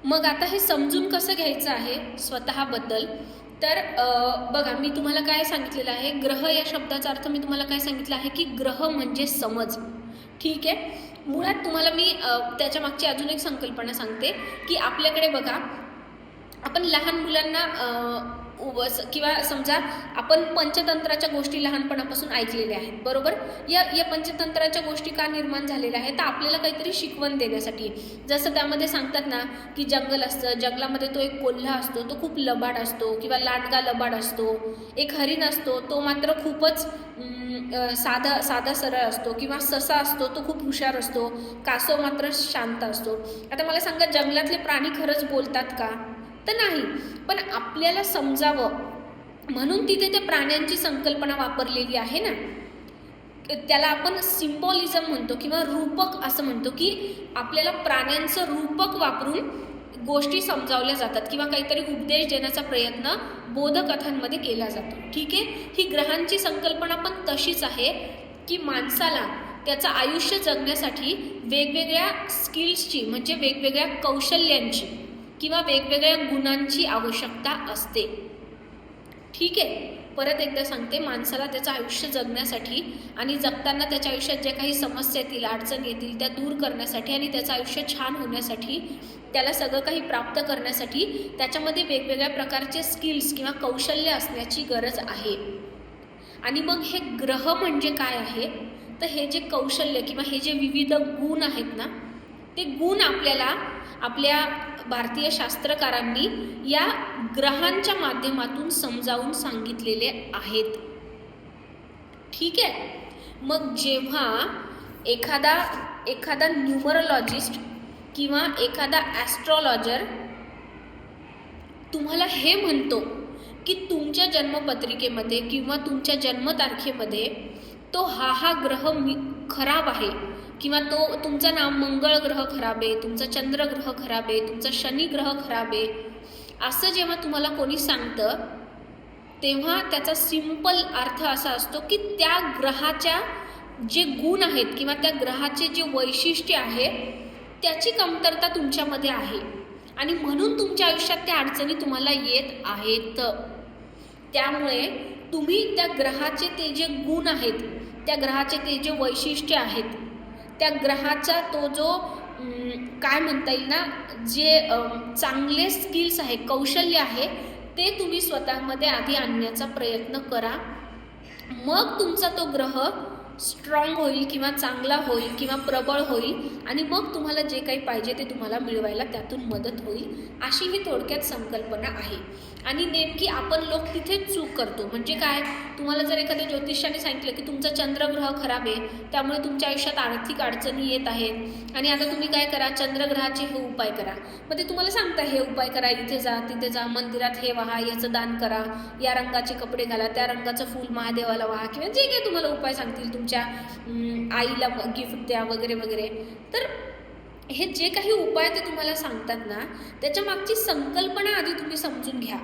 मग आता हे समजून कसं घ्यायचं आहे स्वतःबद्दल, तर बघा मी तुम्हाला काय सांगितलेलं आहे, ग्रह या शब्दाचा अर्थ मी तुम्हाला काय सांगितलं आहे की ग्रह म्हणजे समज. ठीक आहे. मुळात तुम्हाला मी त्याच्या मागची अजून एक संकल्पना सांगते की आपल्याकडे बघा, आपण लहान मुलांना किंवा समजा आपण पंचतंत्राच्या गोष्टी लहानपणापासून ऐकलेल्या आहेत, बरोबर. या पंचतंत्राच्या गोष्टी का निर्माण झालेल्या आहेत, तर आपल्याला काहीतरी शिकवण देण्यासाठी. जसं त्यामध्ये सांगतात ना की जंगल असतं, जंगलामध्ये तो एक कोल्हा असतो, तो खूप लबाड असतो, किंवा लांडगा लबाड असतो. एक हरिण असतो, तो मात्र खूपच साधा सरळ असतो, किंवा ससा असतो, तो खूप हुशार असतो. कासव मात्र शांत असतो. आता मला सांगा, जंगलातले प्राणी खरंच बोलतात का, तर नाही. पण आपल्याला समजावं म्हणून तिथे त्या प्राण्यांची संकल्पना वापरलेली आहे ना. त्याला आपण सिम्बॉलिझम म्हणतो किंवा रूपक असं म्हणतो, की आपल्याला प्राण्यांचं रूपक वापरून गोष्टी समजावल्या जातात किंवा काहीतरी उपदेश देण्याचा प्रयत्न बोधकथांमध्ये केला जातो. ठीक आहे. ही ग्रहांची संकल्पना पण तशीच आहे की माणसाला त्याचं आयुष्य जगण्यासाठी वेगवेगळ्या स्किल्सची, म्हणजे वेगवेगळ्या कौशल्यांची किंवा वेगवेगळ्या गुणांची आवश्यकता असते. ठीक आहे. परत एकदा सांगते, माणसाला त्याचं आयुष्य जगण्यासाठी आणि जगताना त्याच्या आयुष्यात ज्या काही समस्या येतील, अडचण येतील, त्या दूर करण्यासाठी आणि त्याचं आयुष्य छान होण्यासाठी, त्याला सगळं काही प्राप्त करण्यासाठी त्याच्यामध्ये वेगवेगळ्या प्रकारचे स्किल्स किंवा कौशल्य असण्याची गरज आहे. आणि मग हे ग्रह म्हणजे काय आहे, तर हे जे कौशल्य किंवा हे जे विविध गुण आहेत ना, ते गुण आपल्याला आपल्या भारतीय शास्त्रकारांनी या ग्रहांच्या माध्यमातून समजावून सांगितलेले आहेत. ठीक आहे. मग जेव्हा एखादा न्यूमरोलॉजिस्ट किंवा एखादा ॲस्ट्रॉलॉजर तुम्हाला हे म्हणतो की तुमच्या जन्मपत्रिकेमध्ये किंवा तुमच्या जन्मतारखेमध्ये तो हा ग्रह खराब आहे, किंवा तो तुमचा मंगळ ग्रह खराब आहे, तुमचा चंद्र ग्रह खराब आहे, तुमचा शनी ग्रह खराब आहे, असं जेव्हा तुम्हाला कोणी सांगतं, तेव्हा त्याचा सिंपल अर्थ असा असतो की त्या ग्रहाच्या जे गुण आहेत किंवा त्या ग्रहाचे जे वैशिष्ट्य आहे त्याची कमतरता तुमच्यामध्ये आहे आणि म्हणून तुमच्या आयुष्यात त्या अडचणी तुम्हाला येत आहेत. त्यामुळे तुम्ही त्या ग्रहाचे ते जे गुण आहेत, त्या ग्रहाचे ते जे वैशिष्ट्य आहेत, त्या ग्रहाचा तो जो काय म्हणता येईल ना, जे चांगले स्किल्स आहे, कौशल्य आहे, ते तुम्ही स्वतःमध्ये आधी आणण्याचा प्रयत्न करा. मग तुमचा तो ग्रह स्ट्रॉंग होईल किंवा चांगला होईल किंवा प्रबळ होईल आणि मग तुम्हाला जे काही पाहिजे ते तुम्हाला मिळवायला त्यातून मदत होईल. अशी ही थोडक्यात संकल्पना आहे. आणि नेमकी आपण लोक तिथे चूक करतो. म्हणजे काय, तुम्हाला जर एखाद्या ज्योतिषाने सांगितलं की तुमचा चंद्रग्रह खराब आहे, त्यामुळे तुमच्या आयुष्यात आर्थिक अडचणी येत आहेत आणि आता तुम्ही काय करा, चंद्रग्रहाचे हे उपाय करा. मग ते तुम्हाला सांगता हे उपाय करा, इथे जा, तिथे जा, मंदिरात हे वाहा, याचं दान करा, या रंगाचे कपडे घाला, त्या रंगाचं फूल महादेवाला वाहा, किंवा जे काही तुम्हाला उपाय सांगतील, तुमच्या आईला गिफ्ट द्या वगैरे वगैरे. तर हे जे काही उपाय ते तुम्हाला सांगतात ना, त्याच्या मागची संकल्पना आधी तुम्ही समजून घ्या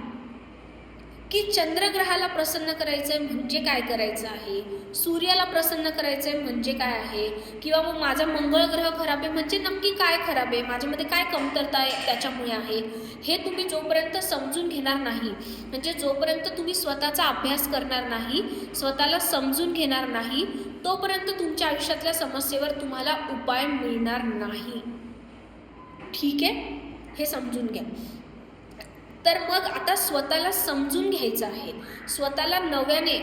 की चंद्रग्रहाला प्रसन्न करायचं आहे म्हणजे काय करायचं आहे, सूर्याला प्रसन्न करायचं आहे म्हणजे काय आहे, किंवा मग माझा मंगळ ग्रह खराब आहे म्हणजे नक्की काय खराब आहे, माझ्यामध्ये काय कमतरता आहे त्याच्यामुळे आहे, हे तुम्ही जोपर्यंत समजून घेणार नाही, म्हणजे जोपर्यंत तुम्ही स्वतःचा अभ्यास करणार नाही, स्वतःला समजून घेणार नाही, तोपर्यंत तुमच्या आयुष्यातल्या समस्येवर तुम्हाला उपाय मिळणार नाही. ठीक आहे. हे समजून घ्या. तर मग आता स्वतःला समजून घ्यायचं आहे, स्वतःला नव्याने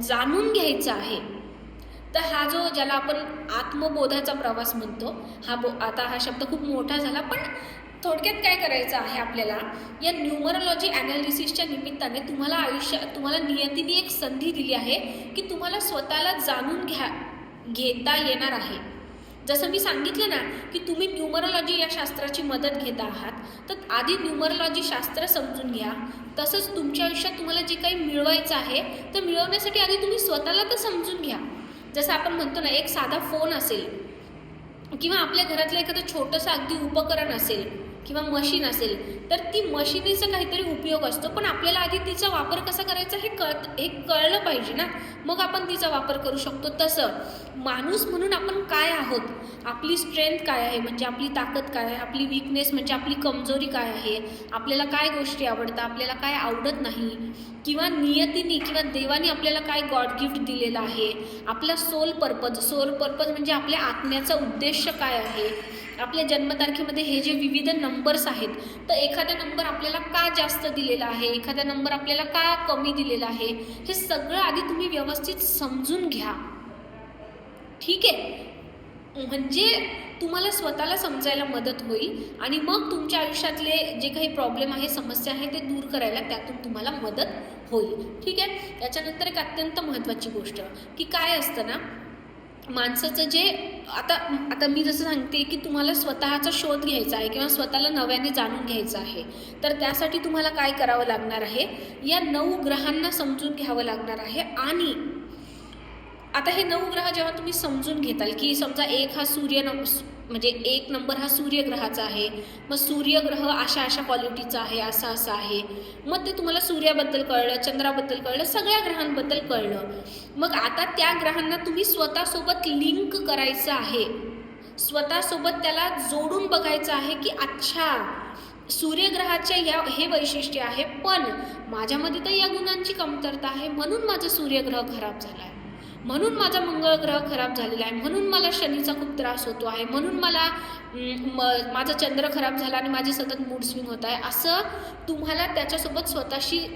जाणून घ्यायचं आहे. तर हा जो ज्याला आपण आत्मबोधाचा प्रवास म्हणतो, आता हा शब्द खूप मोठा झाला, पण थोडक्यात काय करायचं आहे आपल्याला, या न्यूमरोलॉजी ॲनालिसिसच्या निमित्ताने तुम्हाला नियतीने एक संधी दिली आहे की तुम्हाला स्वतःला जाणून घेता येणार आहे. जसं मी सांगितलं ना की तुम्ही न्यूमरोलॉजी या शास्त्राची मदत घेत आहात, तर आधी न्यूमरोलॉजी शास्त्र समजून घ्या. तसंच तुमच्या आयुष्यात तुम्हाला जे काही मिळवायचं आहे तर मिळवण्यासाठी आधी तुम्ही स्वतःला तर समजून घ्या. जसं आपण म्हणतो ना, एक साधा फोन असेल किंवा आपल्या घरातलं एखादं छोटंसं अगदी उपकरण असेल, किंवा मशीन असेल तर ती मशिनीचा काहीतरी उपयोग असतो, पण आपल्याला आधी तिचा वापर कसा करायचा हे कळलं पाहिजे ना, मग आपण तिचा वापर करू शकतो. तसं माणूस म्हणून आपण काय आहोत, आपली स्ट्रेंथ काय आहे म्हणजे आपली ताकद काय आहे, आपली वीकनेस म्हणजे आपली कमजोरी काय आहे, आपल्याला काय गोष्टी आवडतात, आपल्याला काय आवडत नाही, किंवा नियतीने किंवा देवाने आपल्याला काय गॉड गिफ्ट दिलेलं आहे, आपला सोल पर्पज म्हणजे आपल्या आत्म्याचा उद्देश काय आहे, आपल्या जन्मतारखेमध्ये हे जे विविध नंबर्स आहेत, तर एखादा नंबर आपल्याला का जास्त दिलेला आहे, एखादा नंबर आपल्याला का कमी दिलेला आहे, हे सगळं आधी तुम्ही व्यवस्थित समजून घ्या. ठीक आहे, म्हणजे तुम्हाला स्वतःला समजायला मदत होईल आणि मग तुमच्या आयुष्यातले जे काही प्रॉब्लेम आहे, समस्या आहे, ते दूर करायला त्यातून तुम्हाला मदत होईल. ठीक आहे. त्याच्यानंतर एक अत्यंत महत्त्वाची गोष्ट की काय असतं ना, माणसाचं जे आता मी जसं सांगते की तुम्हाला स्वतःचा शोध घ्यायचा आहे किंवा स्वतःला नव्याने जाणून घ्यायचं आहे, तर त्यासाठी तुम्हाला काय करावं लागणार आहे, या 9 ग्रहांना समजून घ्यावं लागणार आहे. आणि आता हे 9 ग्रह जेव्हा तुम्ही समजून घेताल की समजा एक म्हणजे एक नंबर हा सूर्यग्रहाचा आहे, मग सूर्यग्रह अशा क्वालिटीचा आहे, असा आहे, मग ते तुम्हाला सूर्याबद्दल कळलं, चंद्राबद्दल कळलं, सगळ्या ग्रहांबद्दल कळलं. मग आता त्या ग्रहांना तुम्ही स्वतःसोबत लिंक करायचं आहे, स्वतःसोबत त्याला जोडून बघायचं आहे की अच्छा सूर्यग्रहाचे हे वैशिष्ट्य आहे, पण माझ्यामध्ये तर या गुणांची कमतरता आहे, म्हणून माझा सूर्यग्रह खराब झाला आहे, म्हणून माझा मंगळ ग्रह खराब झालेला आहे, म्हणून मला शनीचा खूप त्रास होतो आहे, म्हणून मला माझा चंद्र खराब झाला आणि माझे सतत मूड स्विंग होत आहे. असं तुम्हाला त्याच्यासोबत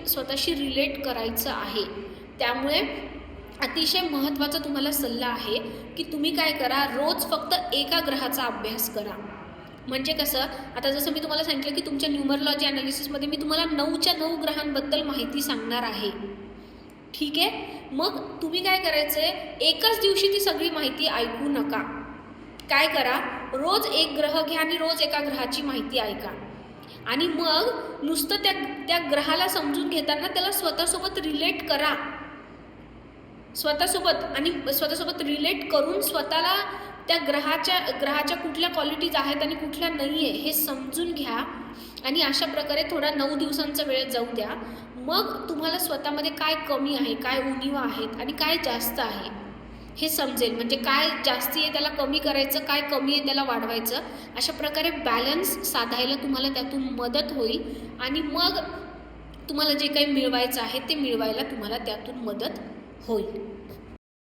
स्वतःशी रिलेट करायचं आहे. त्यामुळे अतिशय महत्त्वाचा तुम्हाला सल्ला आहे की तुम्ही काय करा, रोज फक्त एका ग्रहाचा अभ्यास करा. म्हणजे कसं, आता जसं मी तुम्हाला सांगितलं की तुमच्या न्यूमरोलॉजी ॲनालिसिसमध्ये मी तुम्हाला 9च्या 9 ग्रहांबद्दल माहिती सांगणार आहे. ठीक आहे, मग तुम्ही काय करायचं आहे, एकाच दिवशी ती सगळी माहिती ऐकू नका. काय करा, रोज एक ग्रह घ्या आणि रोज एका ग्रहाची माहिती ऐका आणि मग नुसतं त्या ग्रहाला समजून घेताना त्याला स्वतःसोबत रिलेट करा, स्वतःसोबत रिलेट करून स्वतःला त्या ग्रहाच्या कुठल्या क्वालिटीज आहेत आणि कुठल्या नाही आहे हे समजून घ्या. आणि अशा प्रकारे थोडा 9 दिवसांचा वेळ जाऊ द्या. मग तुम्हाला स्वतःमध्ये काय कमी आहे, काय उणीवा आहेत आणि काय जास्त आहे हे समजेल. म्हणजे काय जास्ती आहे त्याला कमी करायचं, काय कमी आहे त्याला वाढवायचं. अशा प्रकारे बॅलन्स साधायला तुम्हाला त्यातून मदत होईल आणि मग तुम्हाला जे काही मिळवायचं आहे ते मिळवायला तुम्हाला त्यातून मदत होईल.